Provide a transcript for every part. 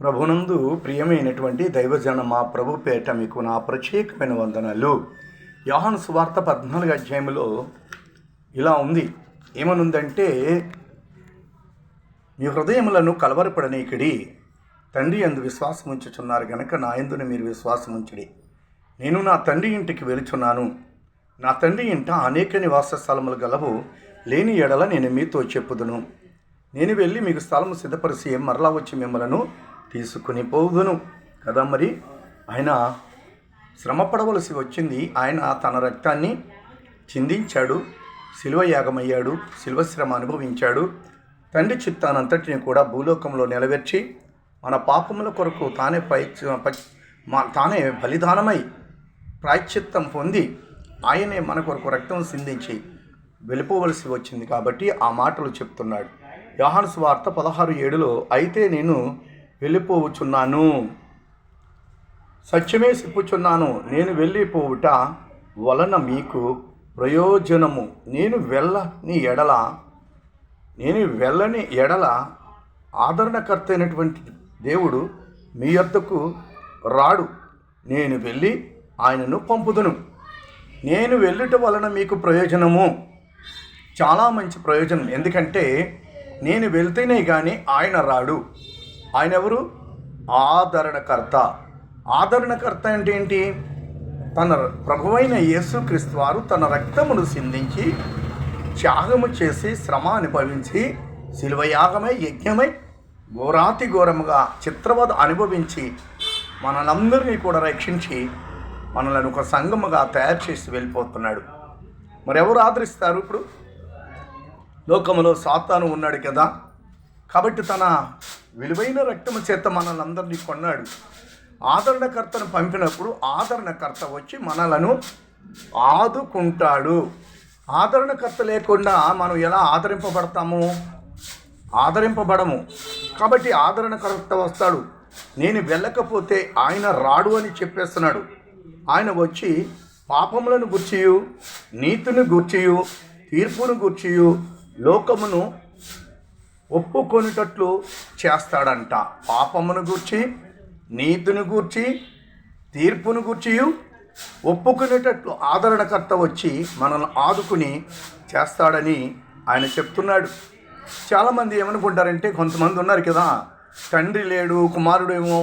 ప్రభునందు ప్రియమైనటువంటి దైవజన మా ప్రభు పేట మీకు నా ప్రత్యేకమైన వందనాలు. యోహాను సువార్త 14 అధ్యాయంలో ఇలా ఉంది. ఏమనుందంటే, మీ హృదయములను కలవరపడనీకిడి, తండ్రి యందు విశ్వాసం ఉంచుచున్నారు గనక నా యందున మీరు విశ్వాసం ఉంచుడి. నేను నా తండ్రి ఇంటికి వెళుచున్నాను, నా తండ్రి ఇంట అనేక నివాస స్థలములు గలవు, లేని ఎడల నేను మీతో చెప్పుదును. నేను వెళ్ళి మీకు స్థలము సిద్ధపరిచి మరలా వచ్చి మిమ్మలను తీసుకుని పోదును కదా. మరి ఆయన శ్రమ పడవలసి వచ్చింది. ఆయన తన రక్తాన్ని చిందించాడు, శిలువ యాగమయ్యాడు, శిలువ శ్రమ అనుభవించాడు. తండ్రి చిత్తానంతటిని కూడా భూలోకంలో నెరవేర్చి మన పాపముల కొరకు తానే బలిదానమై ప్రాయశ్చిత్తం పొంది ఆయనే మన కొరకు రక్తం సిందించి వెళ్ళిపోవలసి వచ్చింది. కాబట్టి ఆ మాటలు చెప్తున్నాడు. యోహాను సువార్త 16:7 అయితే నేను వెళ్ళిపోవచ్చున్నాను, సత్యమే చెప్పుచున్నాను, నేను వెళ్ళిపోవుట వలన మీకు ప్రయోజనము. నేను వెళ్ళని ఎడల ఆదరణకర్త అయినటువంటి దేవుడు మీ యొద్దకు రాడు. నేను వెళ్ళి ఆయనను పంపుదును. నేను వెళ్ళుట వలన మీకు ప్రయోజనము, చాలా మంచి ప్రయోజనం. ఎందుకంటే నేను వెళ్తేనే కానీ ఆయన రాడు. ఆయన ఎవరు? ఆదరణకర్త. ఆదరణకర్త అంటే ఏంటి? తన ప్రభువైన యేసుక్రీస్తు వారు తన రక్తమును సిందించి త్యాగము చేసి శ్రమ అనుభవించి శిలువ యాగమై యజ్ఞమై ఘోరాతి ఘోరముగా చిత్రవద అనుభవించి మనలందరినీ కూడా రక్షించి మనలను ఒక సంఘముగా తయారు చేసి వెళ్ళిపోతున్నాడు. మరి ఎవరు ఆదరిస్తారు? ఇప్పుడు లోకములో సాతాను ఉన్నాడు కదా. కాబట్టి తన విలువైన రక్తము చేత మనల్ని అందరినీ కొన్నాడు. ఆదరణకర్తను పంపినప్పుడు ఆదరణకర్త వచ్చి మనలను ఆదుకుంటాడు. ఆదరణకర్త లేకుండా మనం ఎలా ఆదరింపబడము. కాబట్టి ఆదరణకర్త వస్తాడు. నేను వెళ్ళకపోతే ఆయన రాడు అని చెప్పేస్తున్నాడు. ఆయన వచ్చి పాపములను గూర్చియు, నీతిని గూర్చియు, తీర్పును గూర్చియు లోకమును ఒప్పుకొనేటట్లు చేస్తాడంట. పాపమును గూర్చి, నీతిని గూర్చి, తీర్పును గూర్చి ఒప్పుకునేటట్లు ఆదరణకర్త వచ్చి మనల్ని ఆదుకుని చేస్తాడని ఆయన చెప్తున్నాడు. చాలామంది ఏమనుకుంటారంటే, కొంతమంది ఉన్నారు కదా, తండ్రి లేడు, కుమారుడు ఏమో,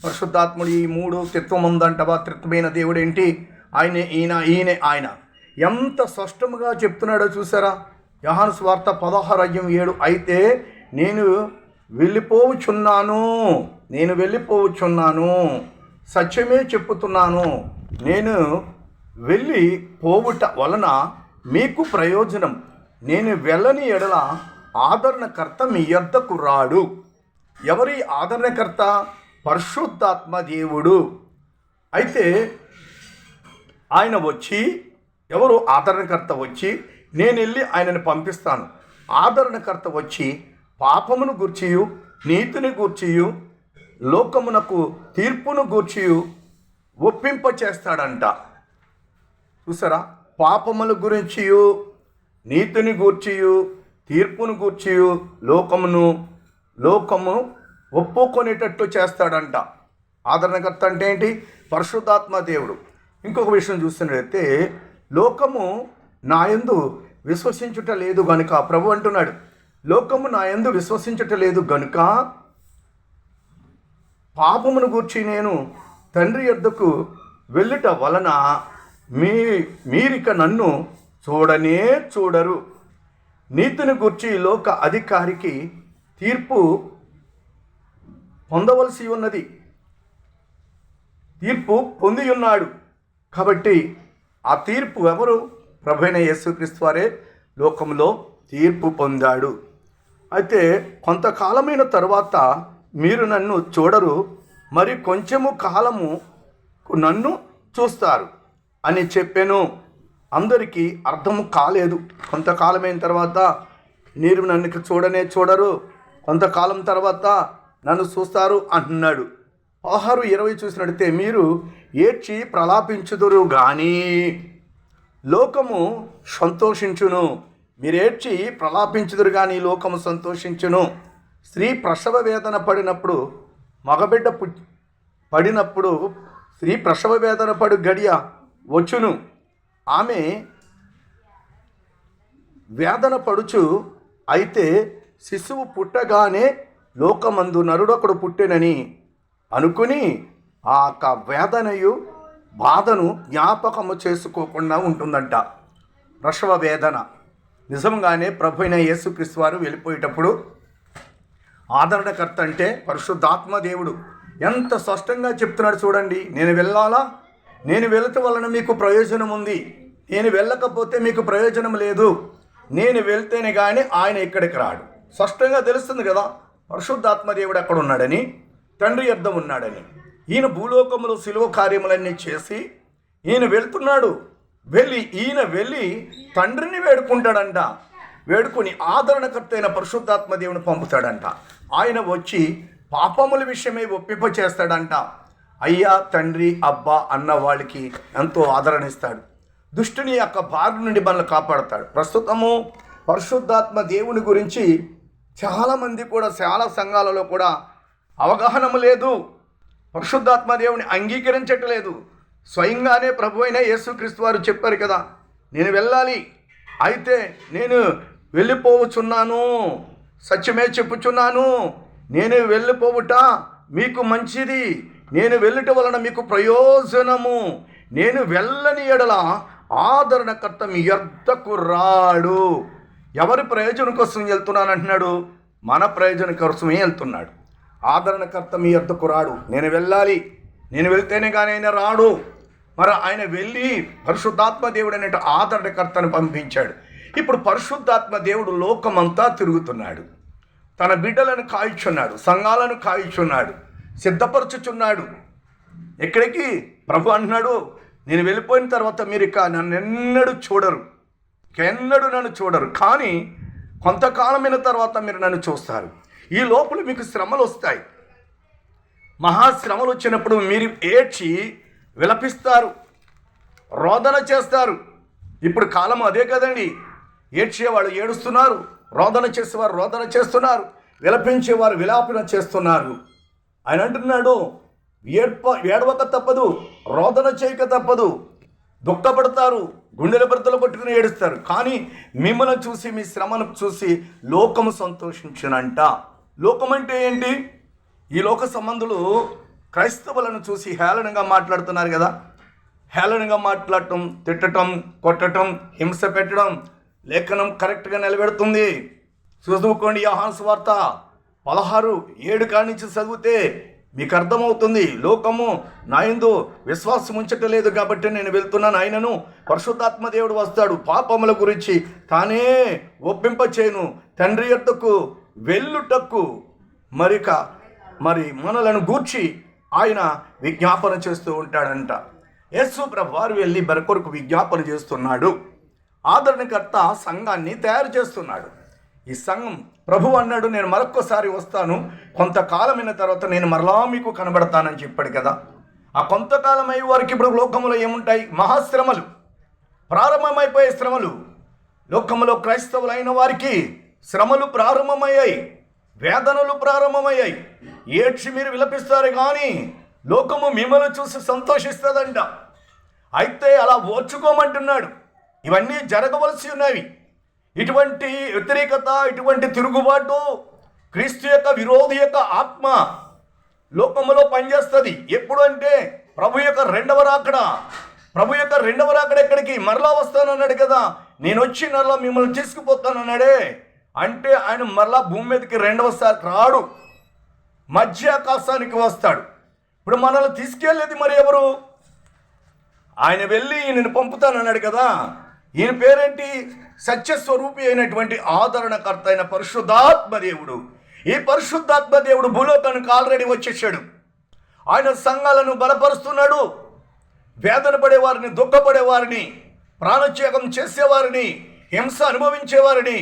పరిశుద్ధాత్ముడు, ఈ 3 త్రిత్వం ఉందంటవా, త్రిత్వమైన దేవుడు ఏంటి, ఆయనే ఈయనే ఆయన. ఎంత స్పష్టంగా చెప్తున్నాడో చూసారా? యోహాను సువార్త 16:7 అయితే నేను వెళ్ళిపోవచ్చున్నాను, సత్యమే చెప్పుతున్నాను, నేను వెళ్ళి పోవుట వలన మీకు ప్రయోజనం. నేను వెళ్ళని ఎడల ఆదరణకర్త మీ యొద్దకు రాడు. ఎవరి ఆదరణకర్త? పరిశుద్ధాత్మ దేవుడు. అయితే ఆయన వచ్చి, ఎవరు ఆదరణకర్త వచ్చి, నేను వెళ్ళి ఆయనను పంపిస్తాను. ఆదరణకర్త వచ్చి పాపమును గూర్చియు, నీతిని గూర్చియు, లోకమునకు తీర్పును గూర్చియు ఒప్పింప చేస్తాడంట. చూసారా? పాపముల గురించియు, నీతిని గూర్చియు, తీర్పును గూర్చియు లోకము ఒప్పుకొనేటట్టు చేస్తాడంట. ఆదరణకర్త అంటే ఏంటి? పరిశుద్ధాత్మ దేవుడు. ఇంకొక విషయం చూస్తున్నట్లయితే, లోకము నా యందు విశ్వసించుట లేదు గనుక, ప్రభు అంటున్నాడు, లోకము నా యందు విశ్వసించుట లేదు గనుక పాపమును గూర్చి నేను తండ్రి యొద్దకు వెళ్ళుట వలన మీరిక నన్ను చూడనే చూడరు. నీతిని గూర్చి లోక అధికారికి తీర్పు పొందవలసి ఉన్నది, తీర్పు పొంది ఉన్నాడు. కాబట్టి ఆ తీర్పు ఎవరు? ప్రభువైన యేసుక్రీస్తు వారే లోకంలో తీర్పు పొందాడు. అయితే కొంతకాలమైన తరువాత మీరు నన్ను చూడరు, మరి కొంచెము కాలము నన్ను చూస్తారు అని చెప్పాను. అందరికీ అర్థము కాలేదు. కొంతకాలమైన తర్వాత మీరు నన్ను చూడరు, కొంతకాలం తర్వాత నన్ను చూస్తారు అంటున్నాడు. 16:20 చూసినట్లయితే, మీరు ఏడ్చి ప్రలాపించుదురు కానీ లోకము సంతోషించును. మీరేడ్చి ప్రలాపించుదురు కానీ లోకము సంతోషించును. స్త్రీ ప్రసవ వేదన పడినప్పుడు మగబిడ్డ పడినప్పుడు స్త్రీ ప్రసవ వేదన పడు గడియ వచ్చును. ఆమె వేదన పడుచు అయితే శిశువు పుట్టగానే లోకమందు నరుడొకడు పుట్టెనని అనుకుని ఆ యొక్క వేదనయు బాధను జ్ఞాపకము చేసుకోకుండా ఉంటుందంట. ప్రసవ వేదన నిజంగానే ప్రభు అయిన యేసుక్రీస్తు వారు వెళ్ళిపోయేటప్పుడు ఆదరణకర్త అంటే పరిశుద్ధాత్మ దేవుడు ఎంత స్పష్టంగా చెప్తున్నాడు చూడండి. నేను వెళ్ళాలా, నేను వెళుతూ వలన మీకు ప్రయోజనం ఉంది, నేను వెళ్ళకపోతే మీకు ప్రయోజనం లేదు, నేను వెళ్తేనే కానీ ఆయన ఇక్కడికి రాడు. స్పష్టంగా తెలుస్తుంది కదా పరిశుద్ధాత్మ దేవుడు అక్కడ ఉన్నాడని, తండ్రి అర్థం ఉన్నాడని. ఈయన భూలోకంలో శిలువ కార్యములన్నీ చేసి ఈయన వెళ్తున్నాడు. ఈయన వెళ్ళి తండ్రిని వేడుకుంటాడంట. వేడుకొని ఆదరణకర్త అయిన పరిశుద్ధాత్మ దేవుని పంపుతాడంట. ఆయన వచ్చి పాపముల విషయమై ఒప్పింప చేస్తాడంట. అయ్యా, తండ్రి, అబ్బా అన్న వాళ్ళకి ఎంతో ఆదరణ ఇస్తాడు. దుష్టుని యొక్క బారి నుండి మనల్ని కాపాడతాడు. ప్రస్తుతము పరిశుద్ధాత్మ దేవుని గురించి చాలామంది కూడా చాలా సంఘాలలో కూడా అవగాహన లేదు. పరిశుద్ధాత్మ దేవుని అంగీకరించట్లేదు. స్వయంగానే ప్రభు అయిన యేసుక్రీస్తు వారు చెప్పారు కదా, నేను వెళ్ళాలి, అయితే నేను వెళ్ళిపోవచ్చున్నాను, సత్యమే చెప్పుచున్నాను, నేను వెళ్ళిపోవుట మీకు మంచిది, నేను వెళ్ళుట వలన మీకు ప్రయోజనము, నేను వెళ్ళని ఎడల ఆదరణకర్త మీ యొద్దకు రాడు. ఎవరి ప్రయోజనం కోసం వెళ్తున్నాను అంటున్నాడు? మన ప్రయోజనం కోసమే వెళ్తున్నాడు. ఆదరణకర్త మీ యొద్దకు రాడు. నేను వెళ్ళాలి, నేను వెళ్తేనే కానీ ఆయన రాడు. మరి ఆయన వెళ్ళి పరిశుద్ధాత్మ దేవుడు అనే ఆదరణకర్తను పంపించాడు. ఇప్పుడు పరిశుద్ధాత్మ దేవుడు లోకమంతా తిరుగుతున్నాడు. తన బిడ్డలను కాయిచున్నాడు, సంఘాలను కాయిచున్నాడు, సిద్ధపరచుచున్నాడు. ఎక్కడికి? ప్రభు అంటున్నాడు, నేను వెళ్ళిపోయిన తర్వాత మీరు ఇక నన్ను ఎన్నడూ చూడరు, ఎన్నడూ నన్ను చూడరు, కానీ కొంతకాలమైన తర్వాత మీరు నన్ను చూస్తారు. ఈ లోపల మీకు శ్రమలు వస్తాయి. మహాశ్రమలు వచ్చినప్పుడు మీరు ఏడ్చి విలపిస్తారు, రోదన చేస్తారు. ఇప్పుడు కాలం అదే కదండి. ఏడ్చేవాళ్ళు ఏడుస్తున్నారు, రోదన చేసేవారు రోదన చేస్తున్నారు, విలపించేవారు విలాపన చేస్తున్నారు. ఆయన అంటున్నాడు, ఏడవక తప్పదు, రోదన చేయక తప్పదు. దుఃఖపడతారు, గుండెల బ్రతలు పట్టుకుని ఏడుస్తారు. కానీ మిమ్మల్ని చూసి, మీ శ్రమను చూసి లోకము సంతోషించునంట. లోకం అంటే ఏంటి? ఈ లోక సంబంధులు క్రైస్తవులను చూసి హేళనగా మాట్లాడుతున్నారు కదా. హేళనగా మాట్లాడటం, తిట్టడం, కొట్టడం, హింస పెట్టడం లేఖనం కరెక్ట్గా నిలబెడుతుంది. చదువుకోండి, యోహాను సువార్త 16:7 కాడి నుంచి చదివితే మీకు అర్థమవుతుంది. లోకము నా యందు విశ్వాసం ఉంచటలేదు కాబట్టి నేను వెళ్తున్నాను, ఆయనను పరిశుద్ధాత్మ దేవుడు వస్తాడు, పాపముల గురించి తానే ఒప్పింపచేయును, తండ్రి యొద్దకు వెళ్ళుటకు మరి మనలను గూర్చి ఆయన విజ్ఞాపన చేస్తూ ఉంటాడంట. యేసు ప్రభు వారు వెళ్ళి కొరకు విజ్ఞాపన చేస్తున్నాడు. ఆదరణకర్త సంఘాన్ని తయారు చేస్తున్నాడు. ఈ సంఘం ప్రభు అన్నాడు, నేను మరొక్కసారి వస్తాను, కొంతకాలమైన తర్వాత నేను మరలా మీకు కనబడతానని చెప్పాడు కదా. ఆ కొంతకాలం అయ్యే వారికి ఇప్పుడు లోకంలో ఏముంటాయి? మహాశ్రమలు, ప్రారంభమైపోయే శ్రమలు. లోకంలో క్రైస్తవులైన వారికి శ్రమలు ప్రారంభమయ్యాయి, వేదనలు ప్రారంభమయ్యాయి. ఏడ్చి మీరు విలపిస్తారు, కానీ లోకము మిమ్మల్ని చూసి సంతోషిస్తుందంట. అయితే అలా ఓర్చుకోమంటున్నాడు. ఇవన్నీ జరగవలసి ఉన్నవి. ఇటువంటి వ్యతిరేకత, ఇటువంటి తిరుగుబాటు, క్రీస్తు యొక్క విరోధి యొక్క ఆత్మ లోకములో పనిచేస్తుంది. ఎప్పుడు అంటే ప్రభు యొక్క రెండవ రాకడ ఎక్కడికి? మరలా వస్తానన్నాడు కదా. నేను వచ్చి మరలా మిమ్మల్ని తీసుకుపోతానన్నాడే. అంటే ఆయన మరలా భూమి మీదకి రెండవసారి రాడు, మధ్య ఆకాశానికి వస్తాడు. ఇప్పుడు మనల్ని తీసుకెళ్ళేది మరి ఎవరు? ఆయన వెళ్ళి నేను పంపుతానన్నాడు కదా. ఈయన పేరేంటి? సత్యస్వరూపి అయినటువంటి ఆదరణకర్త అయిన పరిశుద్ధాత్మ దేవుడు. ఈ పరిశుద్ధాత్మ దేవుడు భూలోకానికి ఆల్రెడీ వచ్చేసాడు. ఆయన సంఘాలను బలపరుస్తున్నాడు. వేదన పడేవారిని, దుఃఖపడేవారిని, ప్రాణత్యాగం చేసేవారిని, హింస అనుభవించేవారిని,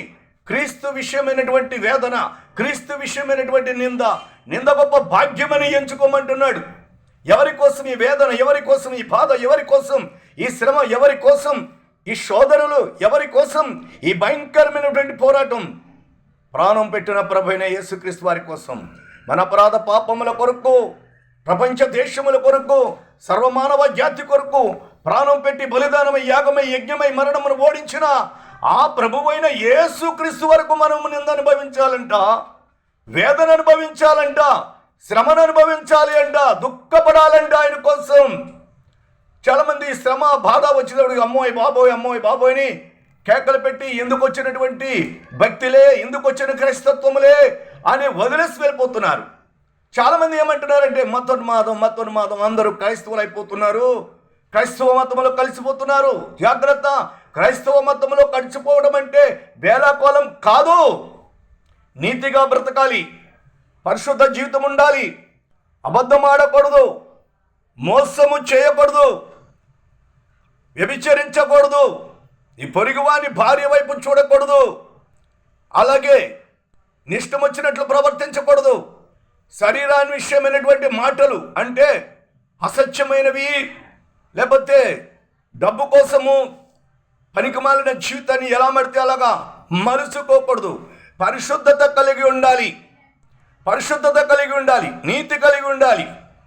క్రీస్తు విషయమైనటువంటి వేదన, క్రీస్తు విషయమైనటువంటి నింద గొప్ప భాగ్యమని ఎంచుకోమంటున్నాడు. ఎవరి కోసం ఈ వేదన? ఎవరి కోసం ఈ బాధ? ఎవరి కోసం ఈ శ్రమ? ఎవరి కోసం ఈ శోధనలు? ఎవరి కోసం ఈ భయంకరమైనటువంటి పోరాటం? ప్రాణం పెట్టిన ప్రభు అయిన యేసుక్రీస్తు వారి కోసం, మన అపరాధ పాపముల కొరకు, ప్రపంచ దేశముల కొరకు, సర్వమానవ జాతి కొరకు ప్రాణం పెట్టి బలిదానమై, యాగమై, యజ్ఞమై మరణమును ఓడించిన ఆ ప్రభువైన యేసుక్రీస్తు వరకు మనము నింద అనుభవించాలంట, వేదన అనుభవించాలంట, శ్రమను అనుభవించాలి అంట, దుఃఖపడాలంట ఆయన కోసం. చాలామంది శ్రమ బాధ వచ్చినప్పుడు అమ్మోయ్ బాబోయ్ అమ్మోయ్ బాబోయ్ అని కేకలు పెట్టి ఎందుకు వచ్చినటువంటి భక్తులే, ఎందుకు వచ్చిన క్రైస్తత్వములే అని వదిలేసి వెళ్ళిపోతున్నారు. చాలామంది ఏమంటున్నారంటే మతోన్మాదం అందరూ క్రైస్తవులు అయిపోతున్నారు, క్రైస్తవ మతంలో కలిసిపోతున్నారు. జాగ్రత్త, క్రైస్తవ మతంలో కలిసిపోవడం అంటే వేలాకోలం కాదు. నీతిగా బ్రతకాలి, పరిశుద్ధ జీవితం ఉండాలి, అబద్ధం ఆడకూడదు, మోసము చేయకూడదు, వ్యభిచరించకూడదు, ఈ పొరుగువాని భార్య వైపు చూడకూడదు, అలాగే నిష్టం వచ్చినట్లు ప్రవర్తించకూడదు. శరీరాన్ని విషయమైనటువంటి మాటలు అంటే అసత్యమైనవి, లేకపోతే డబ్బు కోసము పనికిమాలిన జీవితాన్ని ఎలా మడితే అలాగా మలుచుకోకూడదు. పరిశుద్ధత కలిగి ఉండాలి, పరిశుద్ధత కలిగి ఉండాలి, నీతి కలిగి ఉండాలి.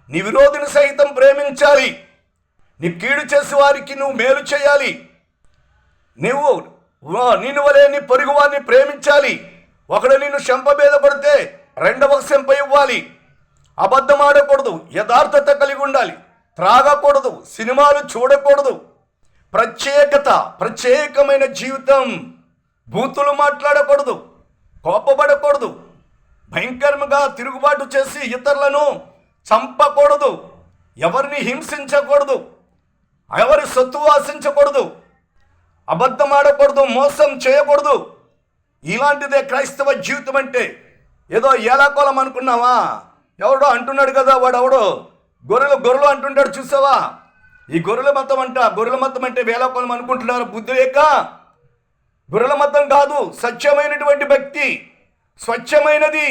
నీ విరోధిని సైతం ప్రేమించాలి, నీ కీడు చేసే వారికి నువ్వు మేలు చేయాలి, నువ్వు నిన్ను వలె నీ పొరుగువారిని ప్రేమించాలి. ఒకడు నిన్ను శంప మీద పడితే రెండవ శంప ఇవ్వాలి. అబద్ధం ఆడకూడదు, యథార్థత కలిగి ఉండాలి, త్రాగకూడదు, సినిమాలు చూడకూడదు, ప్రత్యేకమైన జీవితం, బూతులు మాట్లాడకూడదు, కోపపడకూడదు, భయంకరంగా తిరుగుబాటు చేసి ఇతరులను చంపకూడదు, ఎవరిని హింసించకూడదు, ఎవరి సొత్తు ఆశించకూడదు, అబద్ధం ఆడకూడదు, మోసం చేయకూడదు. ఇలాంటిదే క్రైస్తవ జీవితం అంటే. ఏదో ఏలాకోలం అనుకున్నావా? ఎవడో అంటున్నాడు కదా, వాడెవడో గొర్రెలు అంటుంటాడు చూసావా? ఈ గొర్రెల మతం అంటే వేలాకోలం అనుకుంటున్నారు. బుద్ధి లేక. గొర్రెల మతం కాదు, సత్యమైనటువంటి భక్తి, స్వచ్ఛమైనది,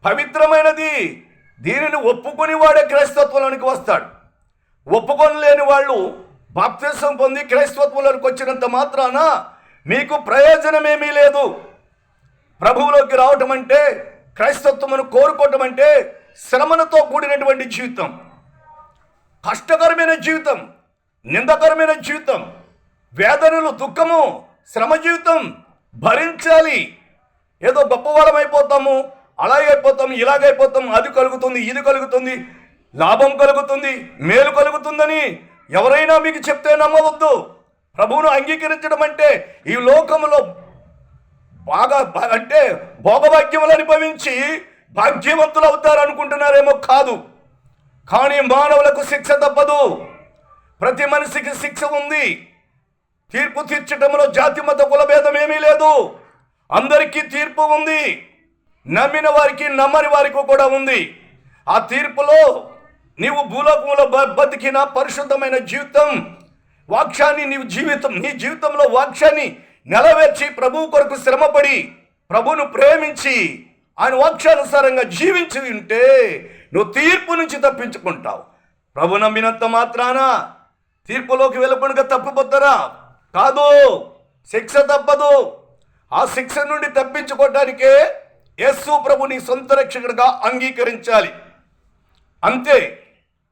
పవిత్రమైనది. దీనిని ఒప్పుకొని వాడే క్రైస్తత్వంలోనికి వస్తాడు. ఒప్పుకొని లేని వాళ్ళు బాప్తిసం పొంది క్రైస్తత్వంలోనికి వచ్చినంత మాత్రాన మీకు ప్రయోజనమేమీ లేదు. ప్రభువులోకి రావటం అంటే, క్రైస్తత్వమును కోరుకోవటం అంటే శ్రమలతో కూడినటువంటి జీవితం, కష్టకరమైన జీవితం, నిందకరమైన జీవితం, వేదనలు, దుఃఖము, శ్రమ జీవితం భరించాలి. ఏదో గొప్పవాళ్ళం అయిపోతాము, అలాగైపోతాము, ఇలాగైపోతాము, అది కలుగుతుంది, ఇది కలుగుతుంది, లాభం కలుగుతుంది, మేలు కలుగుతుందని ఎవరైనా మీకు చెప్తే నమ్మవద్దు. ప్రభువును అంగీకరించడం అంటే ఈ లోకంలో బాగా అంటే భోగభాగ్యములు అనుభవించి భాగ్యవంతులు అవుతారు అనుకుంటున్నారేమో, కాదు. కానీ మానవులకు శిక్ష తప్పదు. ప్రతి మనిషికి శిక్ష ఉంది. తీర్పు తీర్చడంలో జాతి మత కులభేదం ఏమీ లేదు. అందరికీ తీర్పు ఉంది. నమ్మిన వారికి, నమ్మని వారికి కూడా ఉంది. ఆ తీర్పులో నీవు భూలోకంలో బతికిన పరిశుద్ధమైన జీవితం, వాక్యాన్ని నీ జీవితంలో వాక్యాన్ని నెలవేర్చి ప్రభువు కొరకు శ్రమపడి ప్రభువును ప్రేమించి ఆయన వాక్యానుసారంగా జీవించి ఉంటే నువ్వు తీర్పు నుంచి తప్పించుకుంటావు. ప్రభు నమ్మినంత మాత్రాన తీర్పులోకి వెళ్ళకుండా తప్పిపోతారా? కాదు, శిక్ష తప్పదు. ఆ శిక్ష నుండి తప్పించుకోవటానికే యేసు ప్రభుని సొంత రక్షకుడిగా అంగీకరించాలి. అంతే.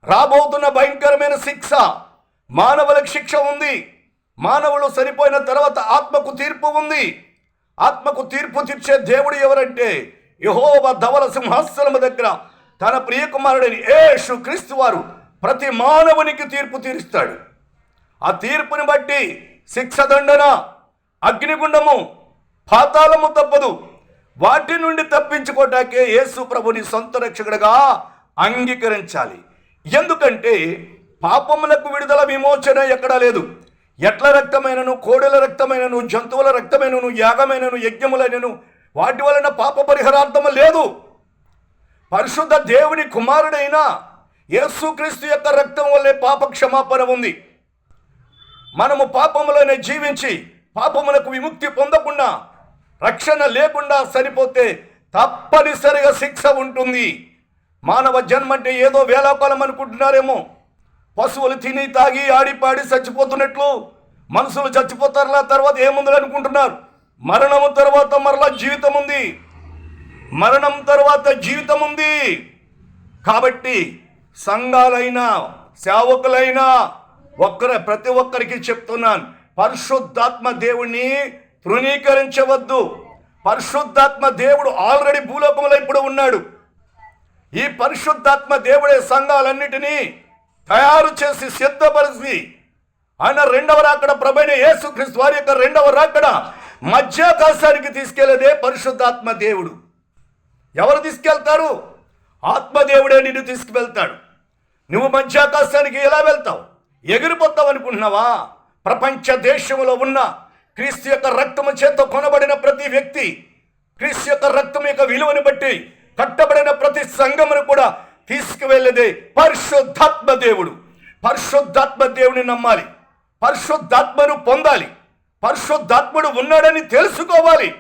రాబోతున్న భయంకరమైన శిక్ష, మానవులకు శిక్ష ఉంది. మానవులు చనిపోయిన తర్వాత ఆత్మకు తీర్పు ఉంది. ఆత్మకు తీర్పు తీర్చే దేవుడు ఎవరంటే యెహోవా ధవల సింహాసనము దగ్గర తన ప్రియకుమారుడైన యేసు క్రీస్తు వారు ప్రతి మానవునికి తీర్పు తీరుస్తాడు. ఆ తీర్పుని బట్టి శిక్ష, దండన, అగ్నిగుండము, పాతాళము తప్పదు. వాటి నుండి తప్పించుకోవటానికే యేసు ప్రభుని సొంత రక్షకుడిగా అంగీకరించాలి. ఎందుకంటే పాపములకు విడుదల, విమోచన ఎక్కడా లేదు. ఎట్ల రక్తమైనను, కోడెల రక్తమైనను, జంతువుల రక్తమైనను, యాగమైనను, యజ్ఞములైనను వాటి వలన పాప పరిహారార్థము లేదు. పరిశుద్ధ దేవుని కుమారుడైన యేసుక్రీస్తు యొక్క రక్తం వల్లే పాప క్షమాపణ ఉంది. మనము పాపములోనే జీవించి పాపములకు విముక్తి పొందకుండా, రక్షణ లేకుండా చనిపోతే తప్పనిసరిగా శిక్ష ఉంటుంది. మానవ జన్మ అంటే ఏదో వేలాపాలం అనుకుంటున్నారేమో. పశువులు తిని తాగి ఆడిపాడి చచ్చిపోతున్నట్లు మనుషులు చచ్చిపోతారులా, తర్వాత ఏముందని అనుకుంటున్నారు. మరణము తర్వాత మరలా జీవితం ఉంది. మరణం తర్వాత జీవితం ఉంది. కాబట్టి సంఘాలైనా సేవకులైనా ప్రతి ఒక్కరికి చెప్తున్నాను, పరిశుద్ధాత్మ దేవుణ్ణి తృణీకరించవద్దు. పరిశుద్ధాత్మ దేవుడు ఆల్రెడీ భూలోకంలో ఇప్పుడు ఉన్నాడు. ఈ పరిశుద్ధాత్మ దేవుడే సంఘాలన్నిటినీ తయారు చేసి సిద్ధపరిచి ఆయన రెండవ రాకడ ప్రభువైన యేసుక్రీస్తు వారి యొక్క రెండవ రాకడ మధ్యాకాశానికి తీసుకెళ్లేదే పరిశుద్ధాత్మ దేవుడు. ఎవరు తీసుకెళ్తారు? ఆత్మదేవుడే నిన్ను తీసుకువెళ్తాడు. నువ్వు మధ్యాకాశానికి ఎలా వెళ్తావు? ఎగిరిపోతావు అనుకుంటున్నావా? ప్రపంచ దేశంలో ఉన్న క్రీస్తు యొక్క రక్తము చేత కొనబడిన ప్రతి వ్యక్తి, క్రీస్తు యొక్క రక్తం యొక్క విలువను బట్టి కట్టబడిన ప్రతి సంఘమును కూడా తీసుకువెళ్ళేదే పరిశుద్ధాత్మ దేవుడు. పరిశుద్ధాత్మ దేవుని నమ్మాలి, పరిశుద్ధాత్మను పొందాలి, పరిశుద్ధాత్ముడు ఉన్నాడని తెలుసుకోవాలి.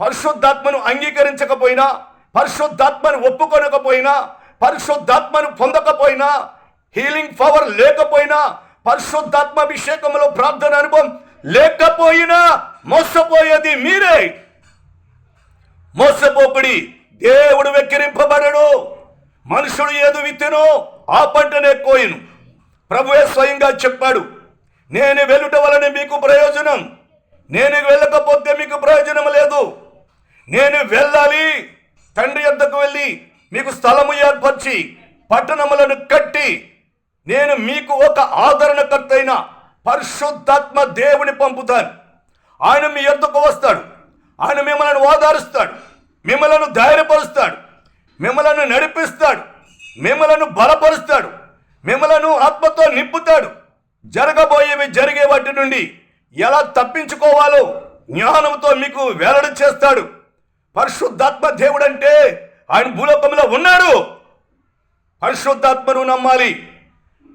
పరిశుద్ధాత్మను అంగీకరించకపోయినా, పరిశుద్ధాత్మను ఒప్పుకొనకపోయినా, పరిశుద్ధాత్మను పొందకపోయినా, హీలింగ్ పవర్ లేకపోయినా, పరిశుద్ధాత్మ అభిషేకంలో ప్రార్థన అనుభవం లేకపోయినా మోసపోయేది మీరే. మోసపోకుడి, దేవుడు వెక్కిరింపబడడు. మనుషుడు ఏది విత్తెనో ఆ పంటనే కోయును. ప్రభువే స్వయంగా చెప్పాడు, నేను వెళ్ళుట వలన మీకు ప్రయోజనం, నేను వెళ్ళకపోతే మీకు ప్రయోజనం లేదు. నేను వెళ్ళాలి, తండ్రి యొద్దకు వెళ్ళి మీకు స్థలము ఏర్పరిచి పట్టణములను కట్టి నేను మీకు ఒక ఆదరణకర్త అయిన పరిశుద్ధాత్మ దేవుని పంపుతాను. ఆయన మీ యొద్దకు వస్తాడు. ఆయన మిమ్మల్ని ఓదారుస్తాడు, మిమ్మలను ధైర్యపరుస్తాడు, మిమ్మలను నడిపిస్తాడు, మిమ్మలను బలపరుస్తాడు, మిమ్మలను ఆత్మతో నింపుతాడు. జరగబోయేవి జరిగే వాటి నుండి ఎలా తప్పించుకోవాలో జ్ఞానంతో మీకు వెల్లడి చేస్తాడు. పరిశుద్ధాత్మ దేవుడు అంటే ఆయన భూలోకంలో ఉన్నాడు. పరిశుద్ధాత్మను నమ్మాలి.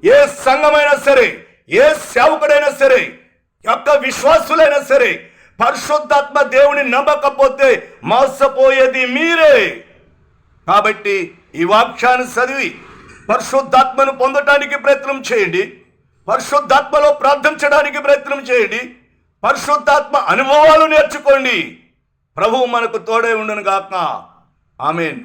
ఏ సంఘమైనా సరే, ఏ సేవకుడైనా సరే, యొక్క విశ్వాసులైనా సరే, పరిశుద్ధాత్మ దేవుని నమ్మకపోతే మోసపోయేది మీరే. కాబట్టి ఈ వాక్యాన్ని చదివి పరిశుద్ధాత్మను పొందటానికి ప్రయత్నం చేయండి. పరిశుద్ధాత్మలో ప్రార్థించడానికి ప్రయత్నం చేయండి. పరిశుద్ధాత్మ అనుభవాలు నేర్చుకోండి. ప్రభువు మనకు తోడై ఉండును గాక. ఆమేన్.